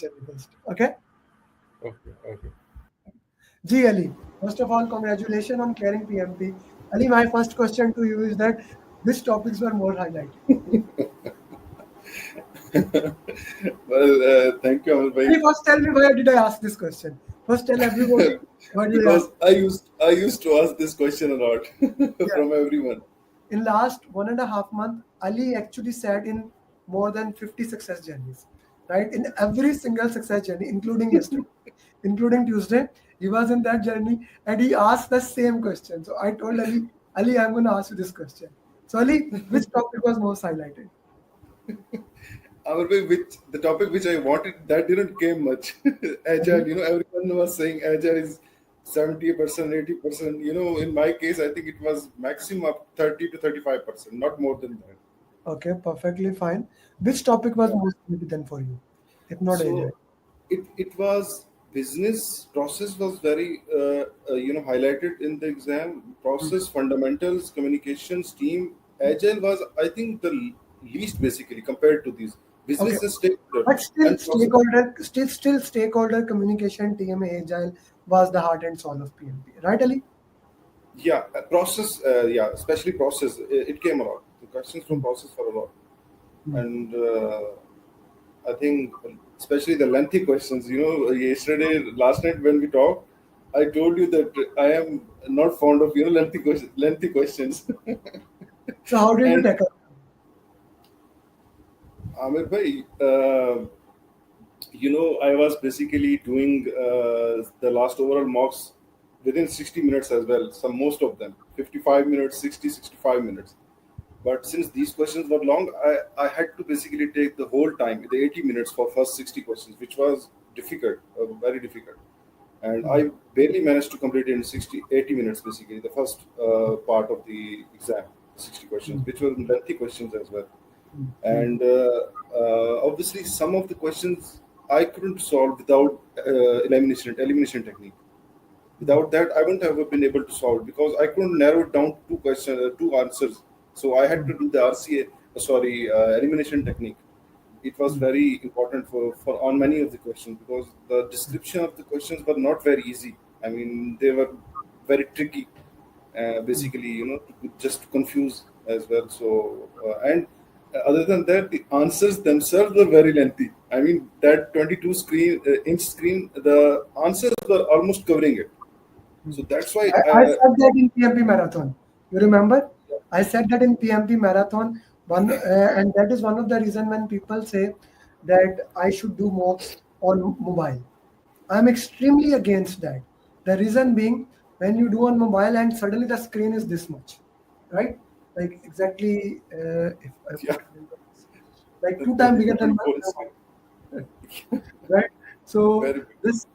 first. Okay? Okay, okay. Ji Ali, first of all, congratulations on clearing PMP. Ali, my first question to you is that which topics were more highlighted? Well, thank you, Amer bhai. Ali, first tell me why did I ask this question? First tell everybody why did I Because ask. I used to ask this question a lot Yeah. from everyone. In last 1.5 months, Ali actually sat in more than 50 success journeys, right? In every single success journey, including yesterday, including Tuesday, he was in that journey and he asked the same question. So I told Ali, I'm going to ask you this question. So Ali, which topic was most highlighted? Amer bhai, which the topic which I wanted that didn't came much. Agile, Mhm. everyone was saying agile is 70%, 80%. In my case, I think it was maximum up 30 to 35%, not more than that. Okay, perfectly fine. Which topic was Yeah. most highlighted then for you, if not agile? So it was business process was very highlighted in the exam. Hmm. Process fundamentals, communications, team. Agile was, I think, the least basically compared to these Okay, business and stakeholder but still and process. stakeholder communication, TMA agile was the heart and soul of PMP, right, Ali? Yeah, process. Yeah, especially process. It came a lot. The questions from Hmm. process were a lot, Hmm. and I think especially the lengthy questions. Yesterday, last night when we talked, I told you that I am not fond of lengthy questions. So how did you And tackle? Amir bhai, I was basically doing the last overall mocks within 60 minutes as well. Some most of them 55 minutes, 60, 65 minutes. But since these questions were long, I had to basically take the whole time, the 80 minutes for first 60 questions, which was difficult, very difficult. And Hmm. I barely managed to complete it in 60, 80 minutes, basically, the first part of the exam, 60 questions, Hmm. which were lengthy questions as well. Hmm. Hmm. And obviously, some of the questions I couldn't solve without elimination technique. Hmm. Without that, I wouldn't have been able to solve because I couldn't narrow it down to two answers. So I had Hmm. to do the elimination technique. It was Hmm. very important for on many of the questions because the description of the questions were not very easy. I mean, they were very tricky, Hmm. basically, just to confuse as well. So, and other than that, the answers themselves were very lengthy. I mean, that 22 inch screen, the answers were almost covering it. Hmm. So that's why, I said that in PMP marathon. You remember? I said that in PMP marathon. And that is one of the reason when people say that I should do mocks on mobile. I'm extremely against that. The reason being, when you do on mobile and suddenly the screen is this much, right? Like exactly, if I yeah, put it in this, like two times bigger than 22 full my screen, right? So very big. this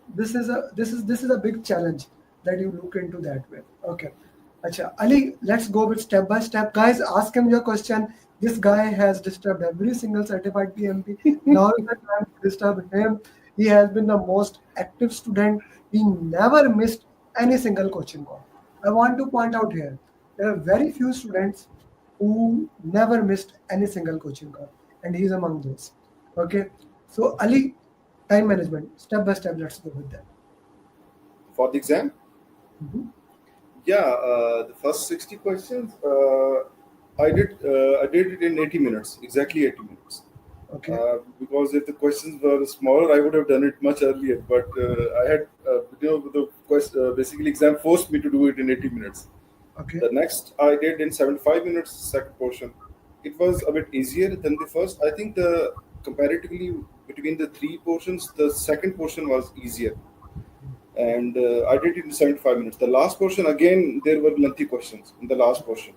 is a big challenge that you look into that way. Okay. Acha, Ali, let's go with step by step. Guys, ask him your question. This guy has disturbed every single certified PMP. Now is the time to disturb him. He has been the most active student. He never missed any single coaching call. I want to point out here, there are very few students who never missed any single coaching call, and he's among those. Okay. So Ali, time management, step by step. Let's go with that. For the exam, Mhm. yeah, the first 60 questions, I did it in 80 minutes, exactly 80 minutes. Okay. Because if the questions were smaller, I would have done it much earlier. But I had, basically exam forced me to do it in 80 minutes. Okay. The next I did in 75 minutes, second portion. It was a bit easier than the first. I think the comparatively between the three portions, the second portion was easier. And I did it in 75 minutes. The last portion, again, there were lengthy questions in the last portion.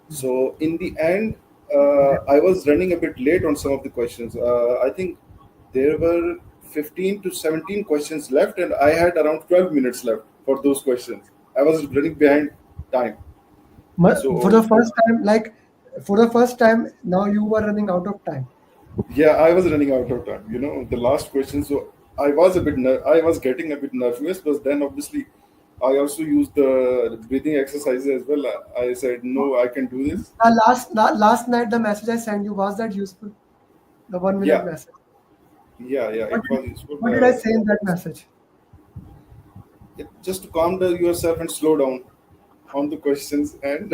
So in the end, Okay. I was running a bit late on some of the questions. I think there were 15 to 17 questions left, and I had around 12 minutes left for those questions. I was running behind time. For the So first time, like for the first time, now you were running out of time. yeah, I was running out of time. The last question. So I was getting a bit nervous, but then obviously I also used the breathing exercises as well. I said no, I can do this. Last night, the message I sent you was that useful. The 1 minute Yeah, message. Yeah, yeah, What it did, was useful. what did I say in that message? Just to calm down yourself and slow down on the questions and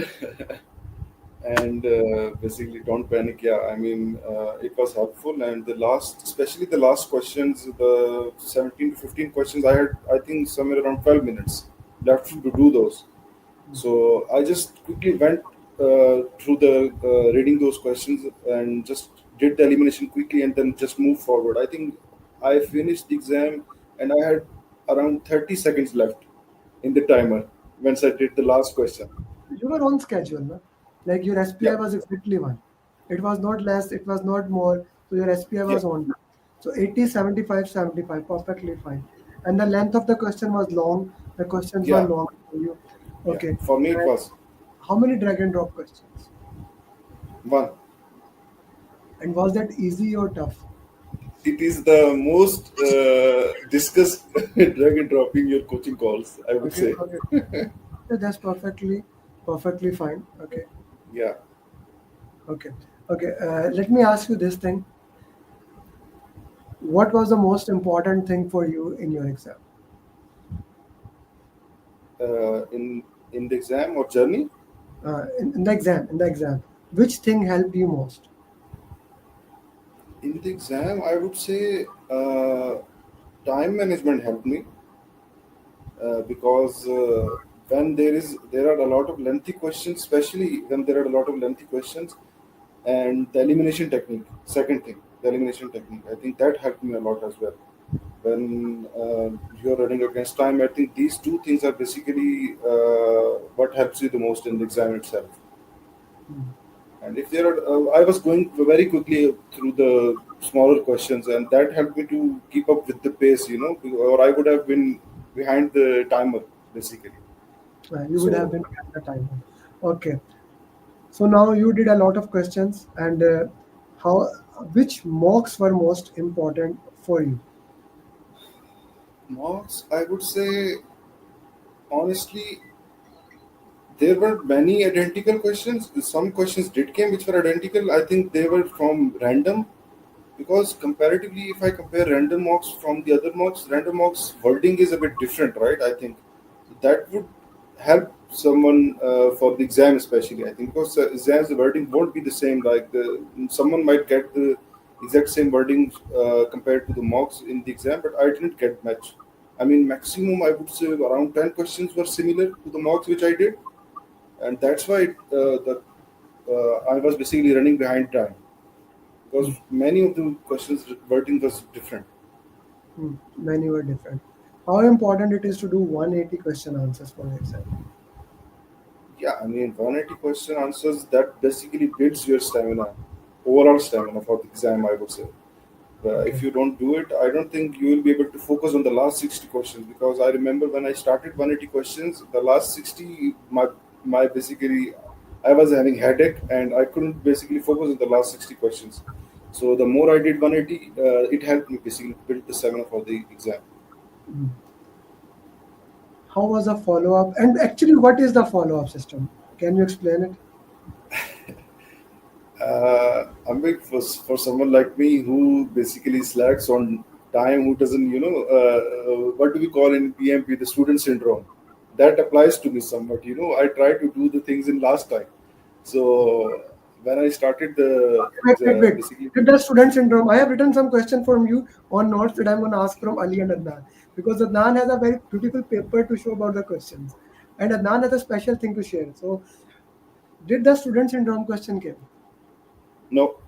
basically don't panic. Yeah, I mean, it was helpful. And the last, especially the last questions, the 17 to 15 questions, I had, I think, somewhere around 12 minutes left to do those. So I just quickly went through the reading those questions and just did the elimination quickly and then just moved forward. I think I finished the exam and I had around 30 seconds left in the timer once I did the last question. You were on schedule, no? Like your Yeah, SPI was exactly one. It was not less, it was not more. So your SPI yeah, was on. So 80, 75, 75, perfectly fine. And the length of the question was long. The questions were yeah, long for you. yeah. Okay. For me, it And was how many drag and drop questions? one. And was that easy or tough? It is the most discussed drag and dropping your coaching calls, I would Okay, say. okay. Yeah, that's perfectly fine. Okay, Yeah. okay, okay. Let me ask you this thing. What was the most important thing for you in your exam? In the exam or journey, In the exam, which thing helped you most? in the exam, I would say time management helped me because when there are a lot of lengthy questions, especially when there are a lot of lengthy questions, and the elimination technique. Second thing, the elimination technique. I think that helped me a lot as well. When you're running against time, I think these two things are basically what helps you the most in the exam itself. Hmm. And if there are, I was going very quickly through the smaller questions, and that helped me to keep up with the pace, or I would have been behind the timer basically. You would have So been at the time. Okay, so now you did a lot of questions, and how which mocks were most important for you? marks, I would say honestly, there were many identical questions. Some questions did came which were identical. I think they were from random because comparatively, if I compare random mocks from the other mocks, random mocks wording is a bit different, right? I think that would help someone for the exam, especially. I think because exams the wording won't be the same. Like someone might get the exact same wording compared to the mocks in the exam, but I didn't get much. I mean, maximum I would say around 10 questions were similar to the mocks which I did, and that's why the I was basically running behind time because Hmm. many of the questions wording was different. Many were different. How important it is to do 180 question answers for the exam? Yeah, I mean 180 question answers that basically builds your stamina, overall stamina for the exam. I would say. If Okay. you don't do it, I don't think you will be able to focus on the last 60 questions because I remember when I started 180 questions, the last 60, my basically, I was having headache and I couldn't basically focus on the last 60 questions. So the more I did 180, it helped me basically build the stamina for the exam. Hmm. How was the follow up? And actually, what is the follow up system? Can you explain it? I'm big for someone like me who basically slacks on time, who doesn't, what do we call in PMP, the student syndrome. That applies to me somewhat. I try to do the things in last time. So when I started Wait. basically, With the student syndrome, I have written some question from you on notes that I'm going to ask from Ali and Adnan because Adnan has a very beautiful paper to show about the questions, and Adnan has a special thing to share. So, did the student syndrome question came? no,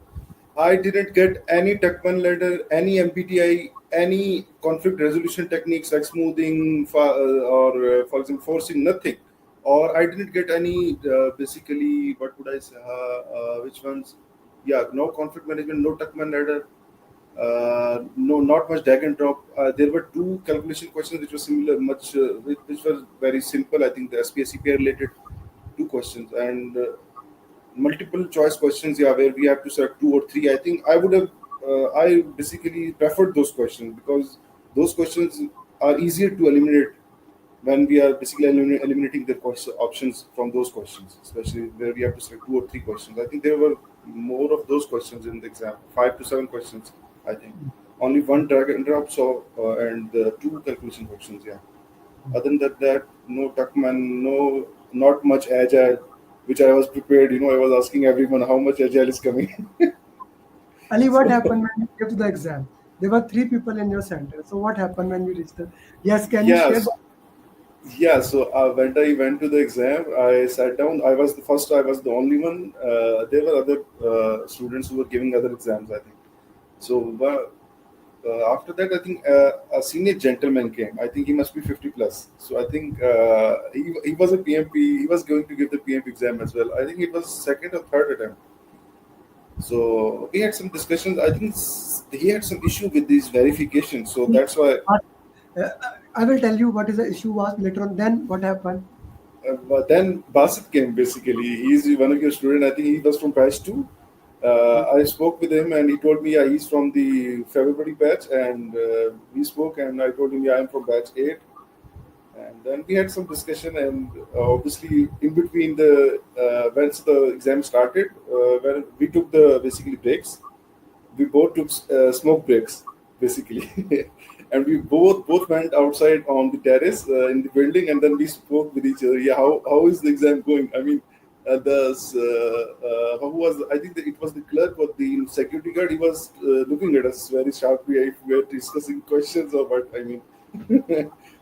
I didn't get any Tuckman ladder, any MPTI, any conflict resolution techniques like smoothing or, for example, forcing, nothing. Or I didn't get any, basically, what would I say, which ones? Yeah, no conflict management, no Tuckman ladder, no, not much drag and drop. There were two calculation questions which were similar, which was very simple. I think the SPSCP related two questions and multiple choice questions, yeah, where we have to select two or three. I think I basically preferred those questions because those questions are easier to eliminate when we are basically eliminating the question options from those questions, especially where we have to select two or three questions. I think there were more of those questions in the exam, 5 to 7 questions, I think. Only one drag and drop, so and two calculation questions. Yeah. Other than that, no Tuckman, no, not much agile, which I was prepared. I was asking everyone how much agile is coming. Ali, what So happened when you came to the exam? There were three people in your center. So what happened when you reached the? Yes, can you share yes, that? yeah. So when I went to the exam, I sat down. I was the first. I was the only one. There were other students who were giving other exams, I think. So after that, I think a senior gentleman came. I think he must be 50 plus. So I think he was a PMP. He was going to give the PMP exam as well. I think it was second or third attempt. So we had some discussions. I think he had some issue with these verifications. So that's why. Uh, I will tell you what is the issue was later on. Then what happened? But then Basit came basically. He's one of your students. I think he was from batch two. I spoke with him and he told me, yeah, he's from the February batch. And we spoke and I told him, yeah, I'm from batch eight. And then we had some discussion. And obviously, in between the once the exam started, when we took the basically breaks, we both took smoke breaks basically. And we both went outside on the terrace in the building and then we spoke with each other. Yeah, how is the exam going? I mean, the who was, I think it was the clerk or the security guard. He was looking at us very sharply if we were discussing questions or what. I mean,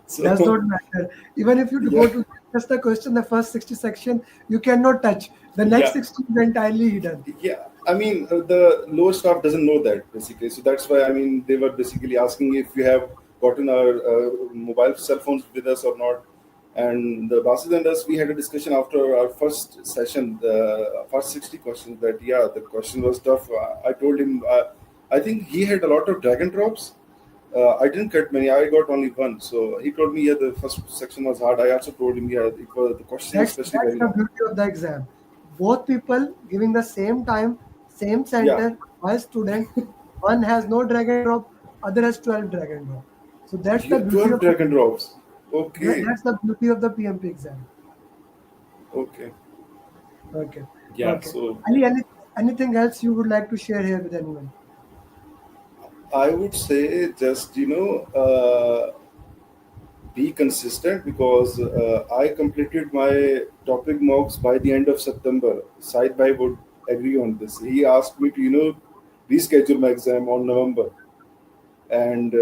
Does so not matter. Even if you go yeah, to just the question, the first 60 section, you cannot touch. The next yeah. 60 is entirely hidden. Yeah, I mean, the lower staff doesn't know that basically. So that's why, I mean, they were basically asking if we have gotten our mobile cell phones with us or not. And the bosses and us, we had a discussion after our first session, the first 60 questions, that, yeah, the question was tough. I told him, I think he had a lot of drag and drops. I didn't get many, I got only one. So he told me, yeah, the first section was hard. I also told him, yeah, it was, the question is especially That's very the long. beauty of the exam. Both people giving the same time, same Yeah, center, one student. One has no drag and drop, other has 12 drag and drop. So that's the you beauty 12 of the drag and drops. Okay. that's the beauty of the PMP exam. Okay. Okay. Yeah. Okay. So Ali, anything else you would like to share here with anyone? I would say just be consistent because I completed my topic mocks by the end of September. Side by would agree on this. He asked me to reschedule my exam on November, and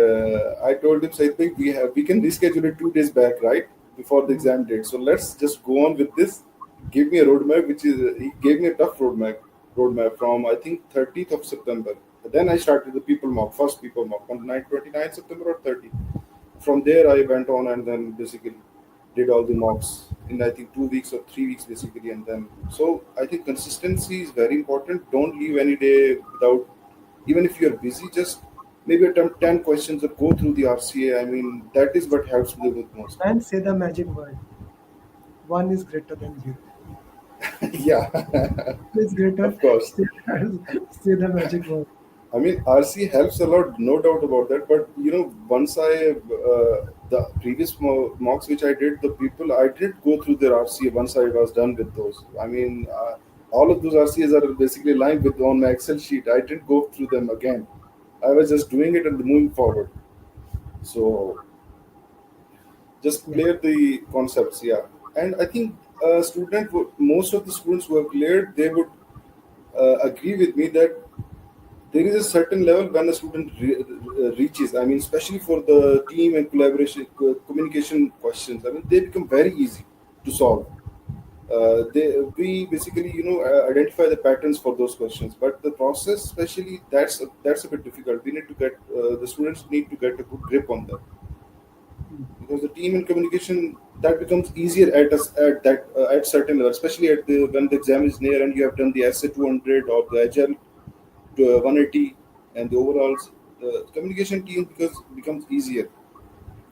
I told him, Said, we can reschedule it 2 days back, right, before the exam date. So let's just go on with this. Give me a roadmap, which is he gave me a tough roadmap from I think 30th of September. Then I started the people mock, first people mock on 29th September or 30. From there I went on and then basically did all the mocks in I think 2 weeks or 3 weeks basically, and then so I think consistency is very important. Don't leave any day without, even if you're busy, just maybe attempt 10 questions or go through the RCA. I mean, that is what helps me with most. And say the magic word. One is greater than zero. Yeah, Is greater. of course. Say, say the magic word. I mean, RC helps a lot, no doubt about that. But once the previous mocks which I did, the people I did go through their RCA once I was done with those. I mean, all of those RCAs are basically lined with on my Excel sheet. I didn't go through them again. I was just doing it and moving forward. So just Yeah. clear the concepts, yeah. And I think most of the students who have cleared, they would agree with me that there is a certain level when a student reaches. I mean, especially for the team and collaboration, communication questions. I mean, they become very easy to solve. We basically, identify the patterns for those questions, but the process, especially, that's a bit difficult. We need to get the students need to get a good grip on that because the team and communication that becomes easier at certain level, especially at the when the exam is near and you have done the essay 200 or the agile to 180 and the overalls, the communication team becomes easier.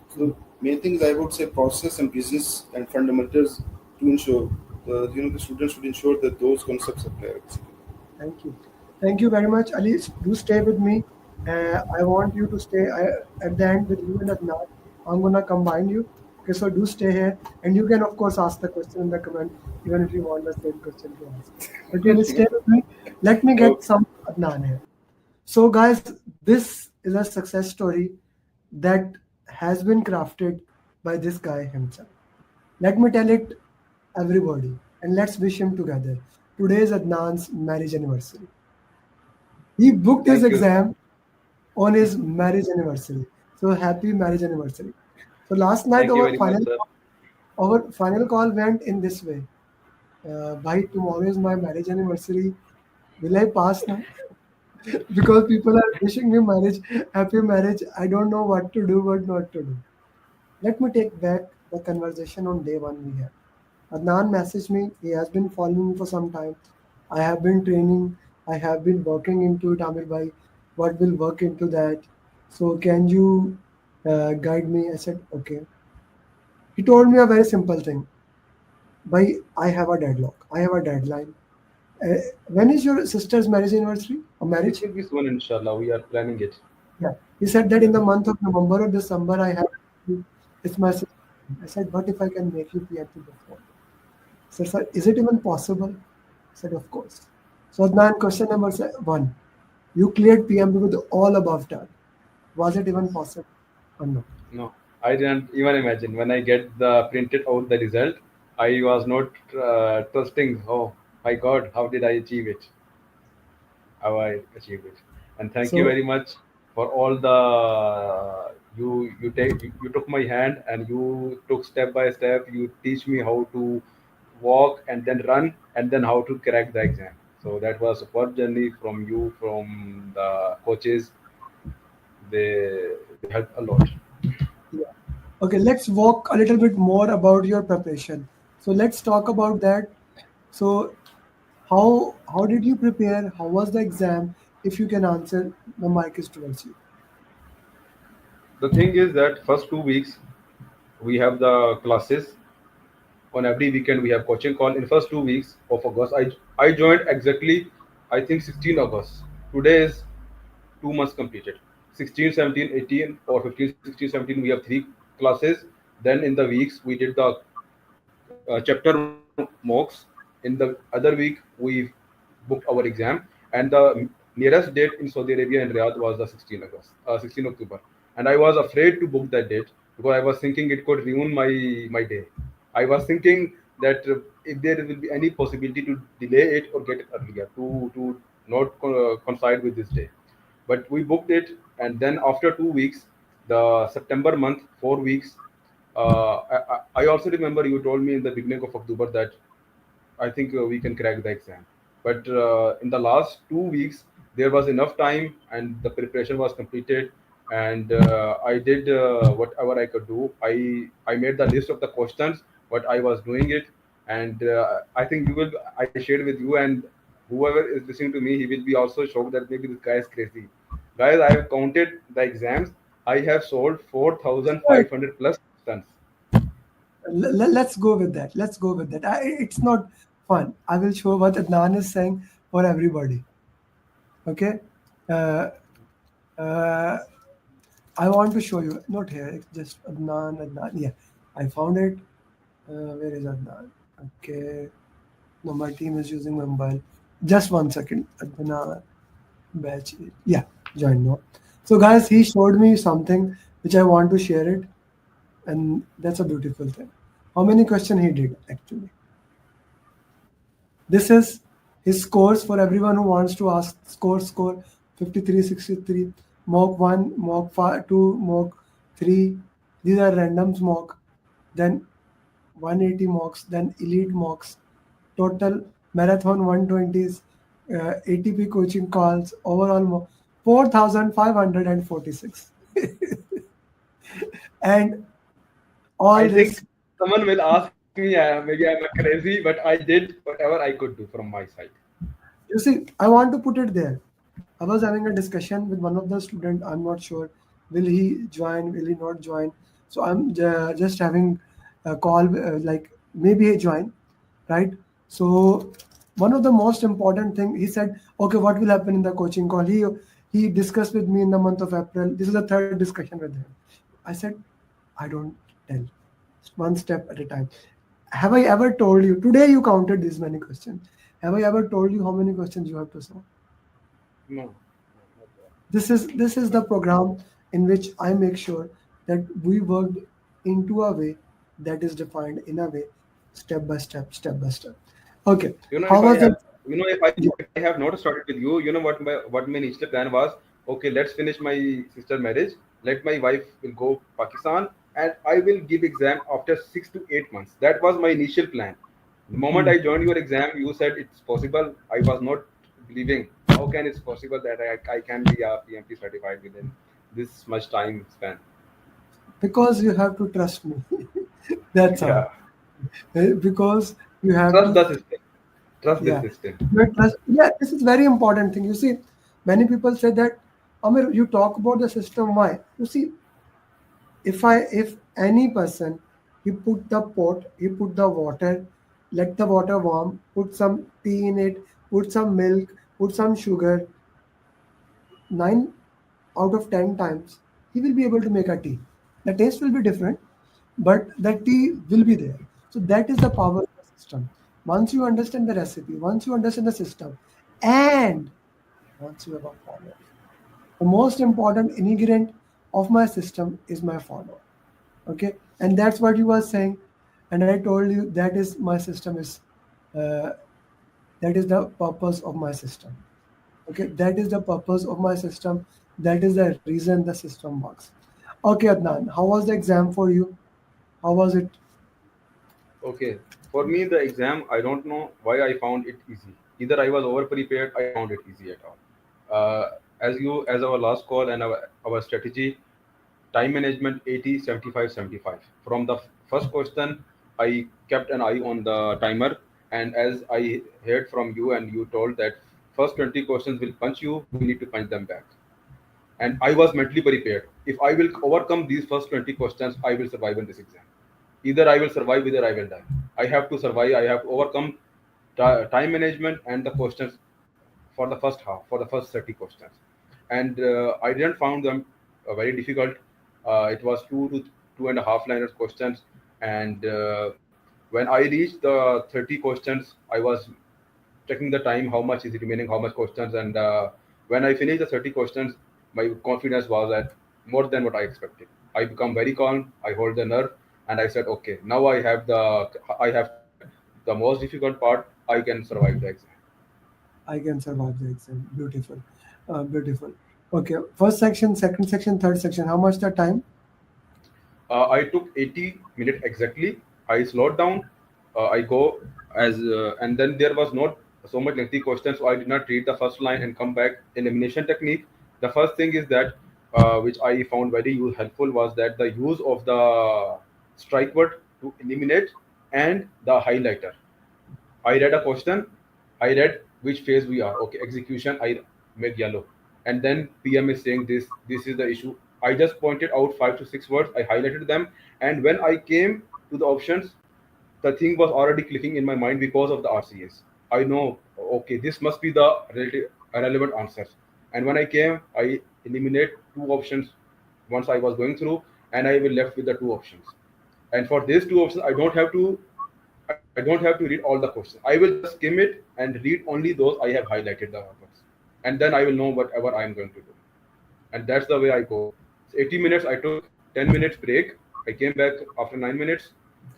So main things I would say process and business and fundamentals to ensure the students should ensure that those concepts are clear. Basically. Thank you. Thank you very much, Ali. Do stay with me. I want you to stay at the end with you and Adnan. I'm gonna combine you. Okay, so do stay here, and you can of course ask the question in the comment, even if you want the same question to ask. Okay, let's stay with me. Let me get Okay. some Adnan here. So, guys, this is a success story that has been crafted by this guy himself. Let me tell it everybody and let's wish him together. Today is Adnan's marriage anniversary. He booked his Thank you. exam on his marriage anniversary. So happy marriage anniversary. So last night Thank you very much, sir. our final call went in this way. By tomorrow is my marriage anniversary. Will I pass now? Because people are wishing me marriage, happy marriage. I don't know what to do, what not to do. Let me take back the conversation on day one we had. Adnan messaged me. He has been following me for some time. I have been training. I have been working into it, Amir bhai. What will work into that? So can you guide me? I said okay. He told me a very simple thing. Bhai, I have a deadlock. I have a deadline. Uh, when is your sister's marriage anniversary or It marriage? will be soon, inshallah. We are planning it. Yeah. He said that in Yeah. the month of November or December, I have it's my sister. I said, what if I can make you PMP before? He said, sir, is it even possible? I said, of course. So Adnan, question number one. You cleared PMP with all above done. Was it even possible or no? No, I didn't even imagine. When I get the printed out the result, I was not trusting. Oh my God, how did I achieve it? How I achieved it? And thank you So very much for all the you took my hand and you took step by step. You teach me how to walk and then run and then how to crack the exam. So that was a superb journey from you, from the coaches. They helped a lot. yeah. Okay, let's walk a little bit more about your preparation. So let's talk about that. So how did you prepare? How was the exam? If you can answer, the mic is towards you. The thing is that first 2 weeks we have the classes on every weekend. We have coaching call in first 2 weeks of August. I joined exactly, I think 16 August. Today is 2 months completed. 16, 17, 18, or 15, 16, 17. We have three classes. Then in the weeks we did the chapter mocks. In the other week we booked our exam, and the nearest date in Saudi Arabia and Riyadh was the 16 August, 16 October, and I was afraid to book that date because I was thinking it could ruin my day. I was thinking that if there will be any possibility to delay it or get it earlier to not coincide with this day, but we booked it, and then after 2 weeks, the September month, 4 weeks. I also remember you told me in the beginning of October that I think we can crack the exam. But in the last 2 weeks, there was enough time, and the preparation was completed, and I did whatever I could do. I made the list of the questions, what I was doing it, and I think you will. I shared with you, and whoever is listening to me, he will be also shocked that maybe this guy is crazy. Guys, I have counted the exams. I have sold Sure. 4,500 plus questions. Let's go with that. Let's go with that. It's not fun. I will show what Adnan is saying for everybody. Okay. Uh, uh, I want to show you. Not here. It's just Adnan. Adnan. Yeah, I found it. Where is Adnan? Okay. No, my team is using my mobile. Just 1 second. Adnan batch. Yeah, join now. So guys, he showed me something which I want to share it, and that's a beautiful thing. How many questions he did actually? This is his scores for everyone who wants to ask score 53, 63, mock 1, mock 5, 2, mock 3. These are randoms mock, then 180 mocks, then elite mocks, total marathon 120s, ATP coaching calls, overall 4,546. And all I think this, someone will ask me, maybe I'm a crazy, but I did whatever I could do from my side. you see, I want to put it there. I was having a discussion with one of the student. I'm not sure will he join, will he not join. So I'm just having a call, like maybe he join, right? So one of the most important thing he said, okay, what will happen in the coaching call? He discussed with me in the month of April. This is the third discussion with him. I said, I don't tell, one step at a time. Have I ever told you today? You counted this many questions. Have I ever told you how many questions you have to solve? No. This is the program in which I make sure that we worked into a way that is defined in a way, step by step, step by step. Okay. You know, How if I was have, the you know, yeah, if I have not started with you, you know what my initial plan was. Okay, let's finish my sister marriage. Let my wife will go Pakistan, and I will give exam after 6 to 8 months. That was my initial plan. The moment hmm. I joined your exam, you said it's possible. I was not believing. How can it's possible that I can be a PMP certified within this much time span? Because you have to trust me. That's all. Yeah, Because you have trust to, the system. Trust this yeah. system. You trust, yeah, this is very important thing. You see, many people say that, Amir, you talk about the system. Why? You see, if any person, he put the pot, he put the water, let the water warm, put some tea in it, put some milk, put some sugar, 9 out of 10 times he will be able to make a tea. The taste will be different, but the tea will be there. So that is the power of the system. Once you understand the recipe, once you understand the system, and once you have a follower, the most important ingredient of my system is my follower. Okay, and that's what you were saying, and I told you that is my system is uh, that is the purpose of my system. Okay, that is the purpose of my system. That is the reason the system works. Okay, Adnan, how was the exam for you? How was it? Okay, for me, the exam, I don't know why I found it easy. Either I was over prepared, I found it easy at all. As our last call and our strategy, time management 80, 75, 75. From the first question, I kept an eye on the timer. And as I heard from you, and you told that first 20 questions will punch you, we need to punch them back. And I was mentally prepared. If I will overcome these first 20 questions, I will survive in this exam. Either I will survive, either I will die. I have to survive. I have to overcome time management and the questions for the first half, for the first 30 questions. And I didn't found them very difficult. It was 2 to 2.5 liners questions. And when I reached the 30 questions, I was checking the time, how much is it remaining, how much questions, and when I finished the 30 questions, my confidence was at more than what I expected. I become very calm. I hold the nerve, and I said, okay, now I have cleared the most difficult part. I can survive the exam. I can survive the exam. Beautiful. Beautiful. Okay, first section, second section, third section. How much the time? I took 80 minutes exactly. I slowed down. I go and then there was not so much lengthy questions, so I did not read the first line and come back. Elimination technique. The first thing is that which I found very helpful was that the use of the strike word to eliminate and the highlighter. I read a question. I read which phase we are. Okay, execution. I made yellow, and then PM is saying this. This is the issue. I just pointed out 5 to 6 words. I highlighted them, and when I came to the options, the thing was already clicking in my mind because of the RCS. I know. Okay, this must be the relevant answers. And when I came, I eliminate two options once I was going through, and I will left with the two options. And for these two options, I don't have to read all the questions. I will just skim it and read only those I have highlighted the ones, and then I will know whatever I am going to do. And that's the way I go. So 80 minutes. I took 10 minutes break. I came back after 9 minutes,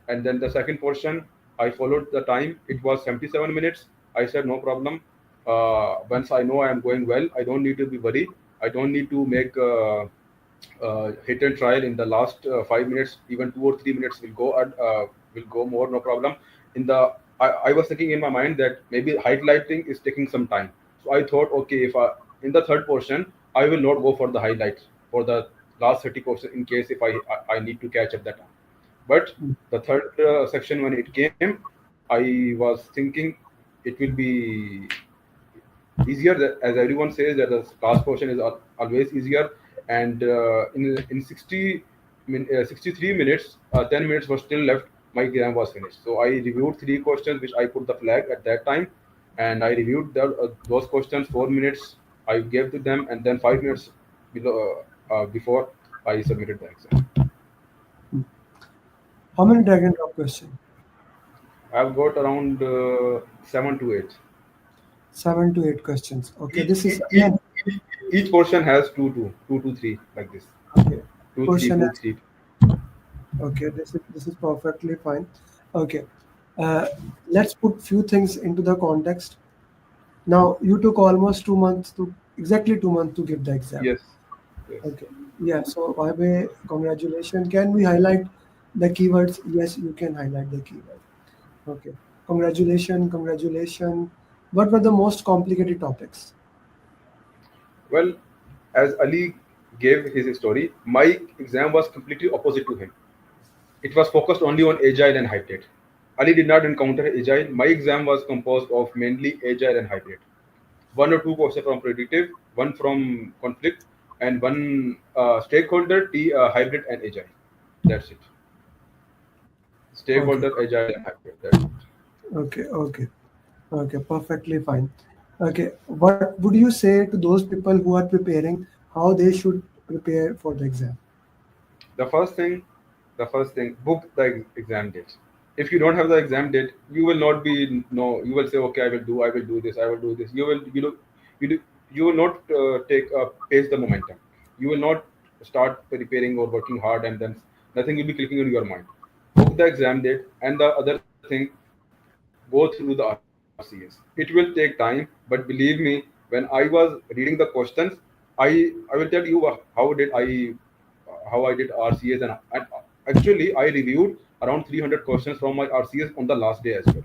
and then the second portion I followed the time. It was 77 minutes. I said no problem. Once I know I am going well, I don't need to be worried. I don't need to make hit and trial in the last 5 minutes. Even 2 or 3 minutes will go more, no problem. In the I was thinking in my mind that maybe highlighting is taking some time. So I thought, okay, if in the third portion I will not go for the highlights for the last 30 questions in case if I need to catch up that time. But the third section when it came, I was thinking it will be easier, as everyone says that the last portion is always easier. And in 63 minutes, 10 minutes was still left, my exam was finished. So I reviewed three questions which I put the flag at that time, and I reviewed those questions 4 minutes. I gave to them, and then 5 minutes before I submitted the exam. How many drag and drop question? I've got around 7 to 8. 7 to 8 questions. Okay, Each, this is each, again. Each portion has two to three like this. Okay. Two, three, Question two, is three. okay. This is perfectly fine. Okay. Uh, let's put few things into the context. Now you took almost 2 months to exactly 2 months to give the exam. Yes. Yes. Okay. Yeah. So by way, congratulations. Can we highlight the keywords? Yes, you can highlight the keyword. Okay. Congratulations. Congratulations. What were the most complicated topics? Well, as Ali gave his story, my exam was completely opposite to him. It was focused only on agile and hybrid. Ali did not encounter agile. My exam was composed of mainly agile and hybrid. One or two questions from predictive, one from conflict, and one stakeholder, hybrid and agile. That's it. Okay. Stakeholder, agile, and hybrid. That's it. Okay. Okay. Okay. Perfectly fine. Okay. What would you say to those people who are preparing? How they should prepare for the exam? The first thing, book the exam date. If you don't have the exam date, you will not be no. You will say, okay, I will do this, I will do this. You will not take pace the momentum. You will not start preparing or working hard, and then nothing will be clicking in your mind. Book the exam date, and the other thing, go through the RCS. It will take time, but believe me, when I was reading the questions, I will tell you how I did RCS, and actually I reviewed around 300 questions from my RCS on the last day as well,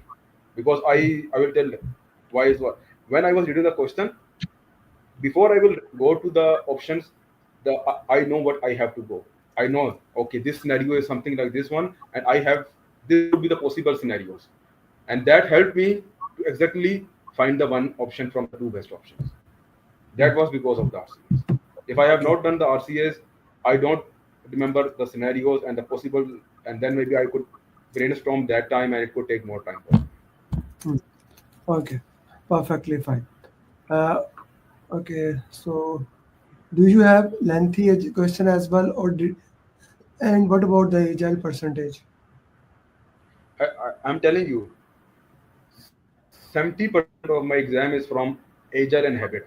because I will tell why is what when I was reading the question, before I will go to the options, I know what I have to go. I know, okay, this scenario is something like this one, and I have this would be the possible scenarios, and that helped me to exactly find the one option from the two best options. That was because of the RCS. If I have Okay. not done the RCS, I don't remember the scenarios and the possible, and then maybe I could brainstorm that time, and it could take more time for me. Hmm. Okay. Perfectly fine. Uh, okay. So, do you have lengthy question as well, or did? And what about the agile percentage? I'm telling you, 70% of my exam is from agile and habit.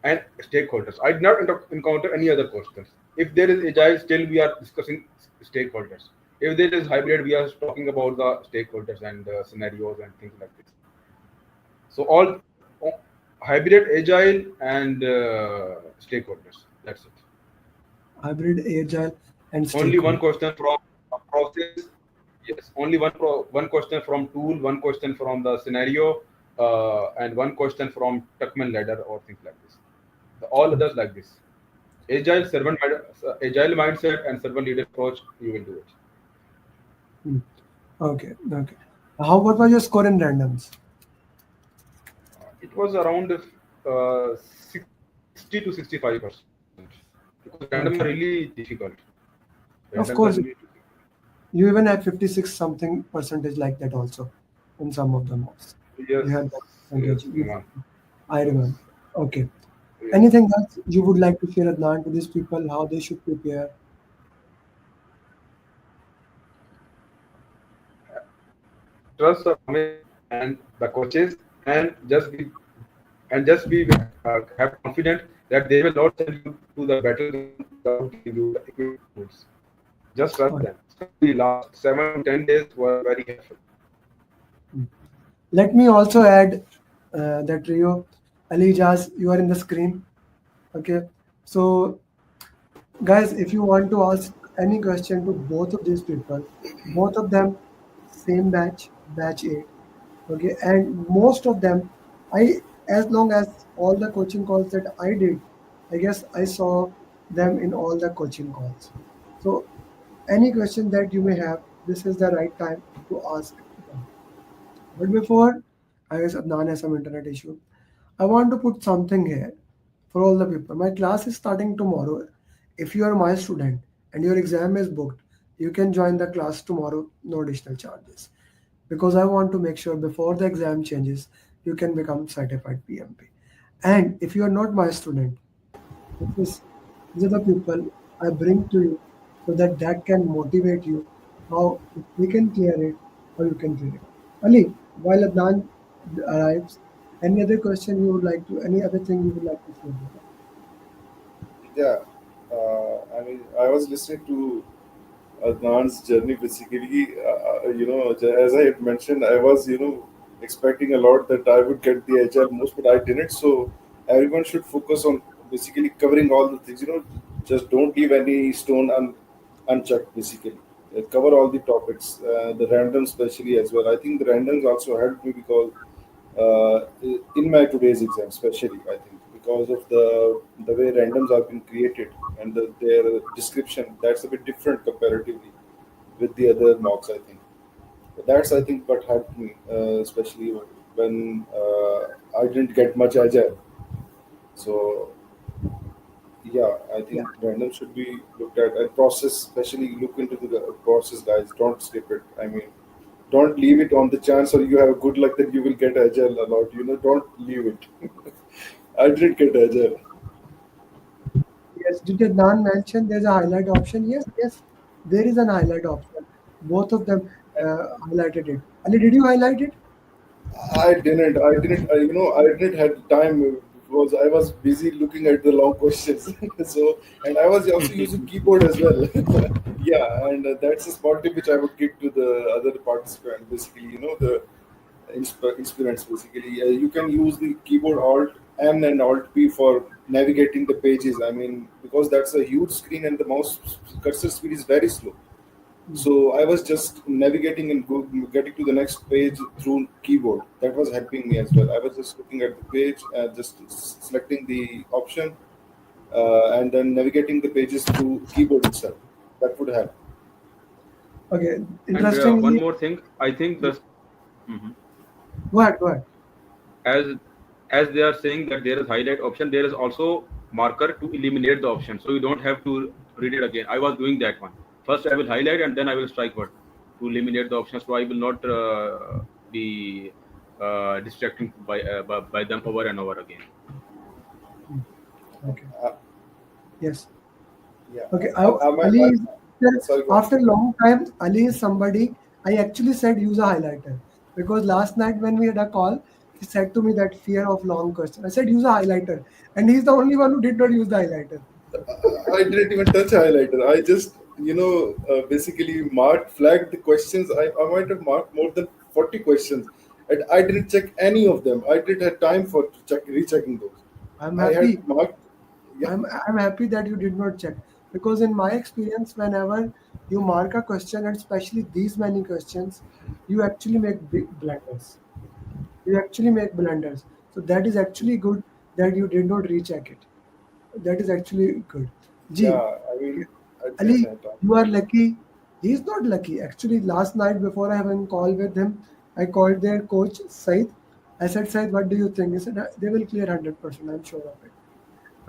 And stakeholders. I did not encounter any other questions. If there is agile, still we are discussing stakeholders. If there is hybrid, we are talking about the stakeholders and scenarios and things like this. So all hybrid, agile, and stakeholders. That's it. Hybrid, agile, and Only one stakeholder. question from process. Yes, only one question from tool, one question from the scenario, and one question from Tuckman ladder or things like this. All others like this. Agile mindset and servant leader approach. You will do it. Hmm. Okay. Okay. How what was your score in randoms? It was around 60 to 65%, because randoms are Okay. really difficult. Randoms Of are course, really difficult. you even had 56 something percentage like that also in some of the mocks. Yes, You had that percentage. yes, Iman. I remember. Okay. Yes. Anything else you would like to share, Adnan, to these people how they should prepare? Trust the Amer and the coaches, and just be have confident that they will not send you to the battleground without giving you the equipment tools. Just trust them. Especially last 7 to 10 days were very helpful. Let me also add that Rio, Ali Ejaz, you are in the screen. Okay. So, guys, if you want to ask any question to both of these people, both of them, same batch, batch 8. Okay. And most of them, as long as all the coaching calls that I did, I guess I saw them in all the coaching calls. So, any question that you may have, this is the right time to ask them. But before, I guess Adnan has some internet issue. I want to put something here for all the people. My class is starting tomorrow. If you are my student and your exam is booked, you can join the class tomorrow, no additional charges. Because I want to make sure before the exam changes, you can become certified PMP. And if you are not my student, this is these are the people I bring to you so that that can motivate you how if we can clear it, how you can clear it. Ali, while Adnan arrives, any other question you would like to, any other thing you would like to share with us? Yeah, I mean, I was listening to Adnan's journey basically. As I had mentioned, I was, expecting a lot that I would get the agile most, but I didn't. So everyone should focus on basically covering all the things. Just don't leave any stone unchecked. Basically, cover all the topics, the random especially as well. I think the randoms also helped me because in my today's exam, especially I think because of the way randoms have been created and their description, that's a bit different comparatively with the other mocks. I think that's I think what helped me, especially when I didn't get much agile. So yeah, I Yeah. think random should be looked at and process, especially look into the process, guys. Don't skip it. I mean, don't leave it on the chance or you have good luck that you will get agile a lot. Don't leave it. I didn't get agile. Yes. Did Adnan mention there's a highlight option? Yes. Yes. There is an highlight option. Both of them highlighted it. Ali, did you highlight it? I didn't. I didn't. I didn't have time because I was busy looking at the long questions. So, and I was also using keyboard as well. Yeah, and that's a small tip which I would give to the other participant. Basically, the instruments. Basically, you can use the keyboard Alt M and Alt P for navigating the pages. I mean, because that's a huge screen and the mouse cursor speed is very slow. So I was just navigating and getting to the next page through keyboard. That was helping me as well. I was just looking at the page, just selecting the option, and then navigating the pages through keyboard itself. That would help. Okay. And one Interestingly, more thing, I think this. Mhm. go ahead. Go ahead. as as they are saying that there is highlight option, there is also marker to eliminate the option, so you don't have to read it again. I was doing that one. First I will highlight and then I will strike word to eliminate the options, so I will not be distracting by them over and over again. Okay. Uh, Yes. yeah, Okay. Ali I, is sorry, go on. after a long time. Ali is somebody I actually said use a highlighter because last night when we had a call, he said to me that fear of long question. I said use a highlighter, and he's the only one who did not use the highlighter. I didn't even touch highlighter. I just, basically flagged the questions. I might have marked more than 40 questions. And I didn't check any of them. I didn't have time for rechecking those. I'm I had happy. marked, yeah, I'm happy that you did not check because in my experience, whenever you mark a question and especially these many questions, you actually make big blunders. You actually make blunders. So that is actually good that you did not recheck it. That is actually good. G. yeah, I mean, I didn't Ali, have time. you are lucky. He's not lucky. Actually, last night before I have a call with him, I called their coach, Said. I said, Said, what do you think? He said, they will clear 100%. I'm sure of it.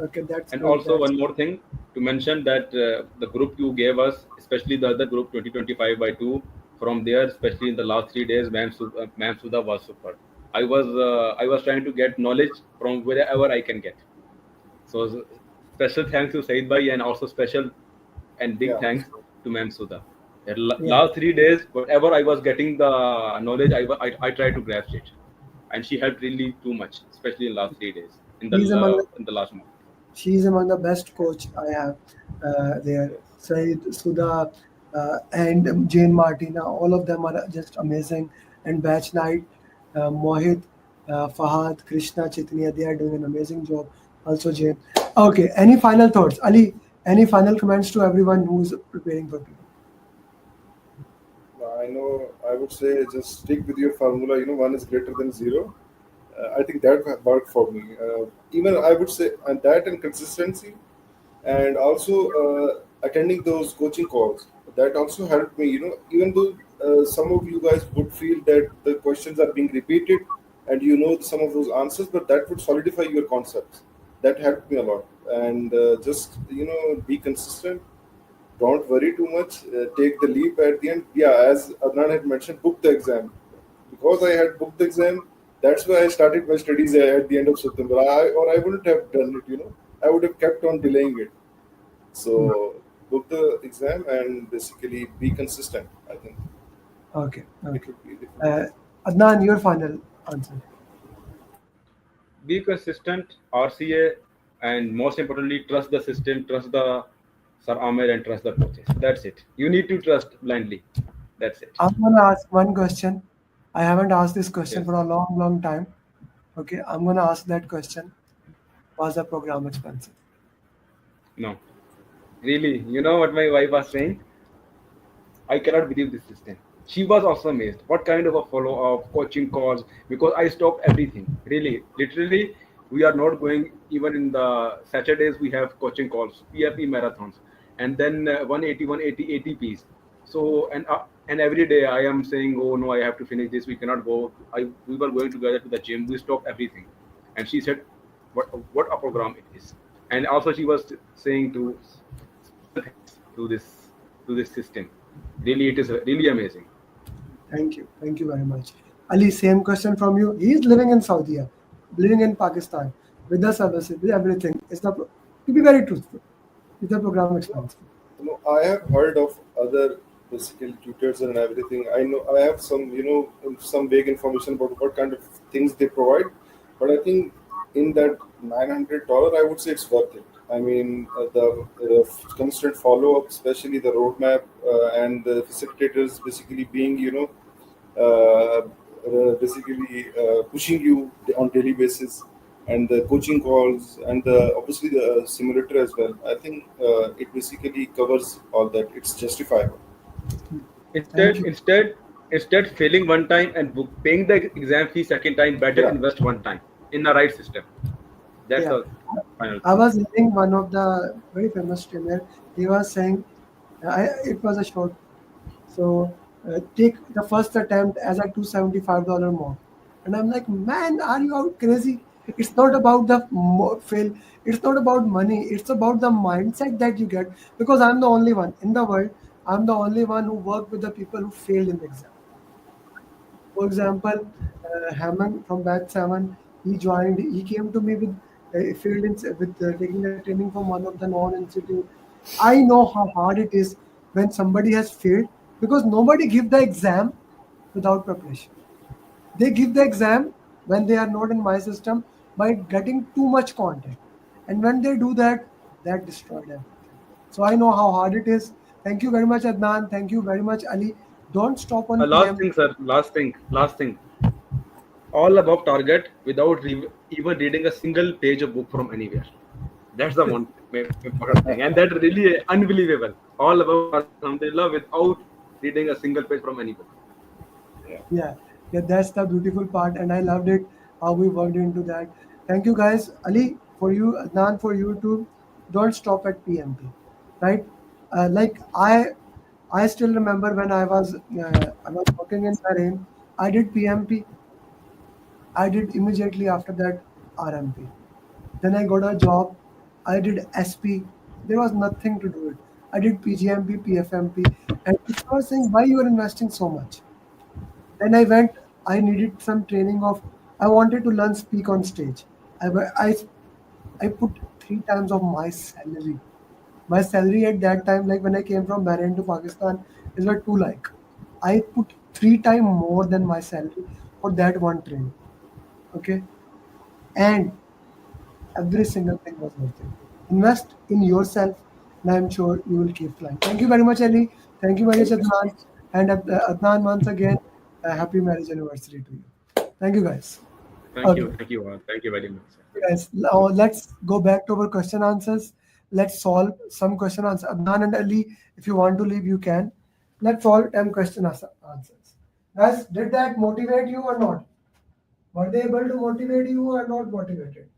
Okay, that's And good. also That's one more thing to mention, that the group you gave us, especially the other group 2025 by 2, from there, especially in the last 3 days, ma'am Sudha was super. I was trying to get knowledge from wherever I can get. So special thanks to Said Bhai, and also special and big Yeah, thanks to Ma'am Sudha. At yeah. last 3 days, whatever I was getting the knowledge, I tried to grasp it, and she helped really too much, especially in last 3 days He's among the in the last month. she's among the best coach I have there. yes. Said, Sudha, and Jane Martina, all of them are just amazing. And Batch Night, Mohit, Fahad, Krishna, Chitniya, they are doing an amazing job. Also, Jane. Okay, any final thoughts? Ali, any final comments to everyone who's preparing for people? I know, I would say just stick with your formula. One is greater than zero. I think that worked for me. Even I would say, and that and consistency, and also attending those coaching calls, that also helped me. Even though some of you guys would feel that the questions are being repeated and some of those answers, but that would solidify your concepts. That helped me a lot. And just be consistent, don't worry too much, take the leap at the end. Yeah, as Adnan had mentioned, book the exam. Because I had booked the exam, that's why I started my studies at the end of September. I wouldn't have done it. I would have kept on delaying it. Hmm. So book the exam and basically be consistent. I think Okay, it okay. would be different. Uh, Adnan, your final answer. Be consistent. RCA and most importantly, trust the system, trust the Sir Amer, and trust the coaches. That's it. You need to trust blindly. That's it. I'm gonna ask one question. I haven't asked this question Yes. for a long, long time. Okay, I'm gonna ask that question. Was the program expensive? No. Really, you know what my wife was saying? I cannot believe this system. She was also amazed. What kind of a follow up, coaching calls? Because I stopped everything. Really, literally, we are not going even in the Saturdays. We have coaching calls, PFP marathons, and then 180, 180 ATPs. So and every day I am saying, oh no, I have to finish this. We cannot go. We were going together to the gym. We stopped everything, and she said, what a program it is. And also she was saying to special thanks to this system. Really, it is really amazing. Thank you very much. Ali, same question from you. He is living in Saudi, living in Pakistan, with the services, with everything. To be very truthful, is the program expensive? I have heard of other basically tutors and everything. I know I have some, some vague information about what kind of things they provide, but I think in that $900, I would say it's worth it. I mean, the constant follow up, especially the roadmap and the facilitators, basically being, basically pushing you on daily basis, and the coaching calls and the obviously the simulator as well. I think it basically covers all that. It's justifiable. Thank Instead, you. instead, instead failing one time and paying the exam fee second time, better Yeah. invest one time in the right system. That's Yeah. the final I thing. was hearing one of the very famous streamer. He was saying, it was a short. So take the first attempt as a $275 more. And I'm like, man, are you out crazy? It's not about the fail. It's not about money. It's about the mindset that you get. Because I'm the only one in the world. I'm the only one who worked with the people who failed in the exam. For example, Hammond from Batch 7, he joined, he came to me with failed in, with taking a training from one of the non-institute. I know how hard it is when somebody has failed because nobody give the exam without preparation. They give the exam when they are not in my system by getting too much content. And when they do that, that destroyed everything. So I know how hard it is. Thank you very much, Adnan. Thank you very much, Ali. Don't stop on Last PM. thing, sir. Last thing. All above target without even reading a single page of book from anywhere. That's the one important thing, and that really unbelievable. All above target, alhamdulillah, without reading a single page from any book. Yeah. Yeah, yeah, that's the beautiful part, and I loved it how we worked into that. Thank you, guys. Ali, for you, Adnan, for you too. Don't stop at PMP, right? Like I still remember when I was working in Bahrain. I did PMP. I did immediately after that RMP. Then I got a job. I did SP. There was nothing to do it. I did PGMP, PFMP, and people were saying, "Why you are investing so much?" Then I went, I needed some training of, I wanted to learn speak on stage. I, wa- I put 3 times of my salary. My salary at that time, like when I came from Bahrain to Pakistan, is like 2 lakh. I put 3 times more than my salary for that one training. Okay. And every single thing was worth it. Invest in yourself, and I'm sure you will keep flying. Thank you very much, Ali. Thank you very much, Thank you so Adnan. much. And Adnan, once again, happy marriage anniversary to you. Thank you, guys. Okay, Thank you all. Thank you very much, sir. guys. Now let's go back to our question answers. Let's solve some question answers. Adnan and Ali, if you want to leave, you can. Let's solve 10 question answers. Guys, did that motivate you or not? Were they able to motivate you or not motivated?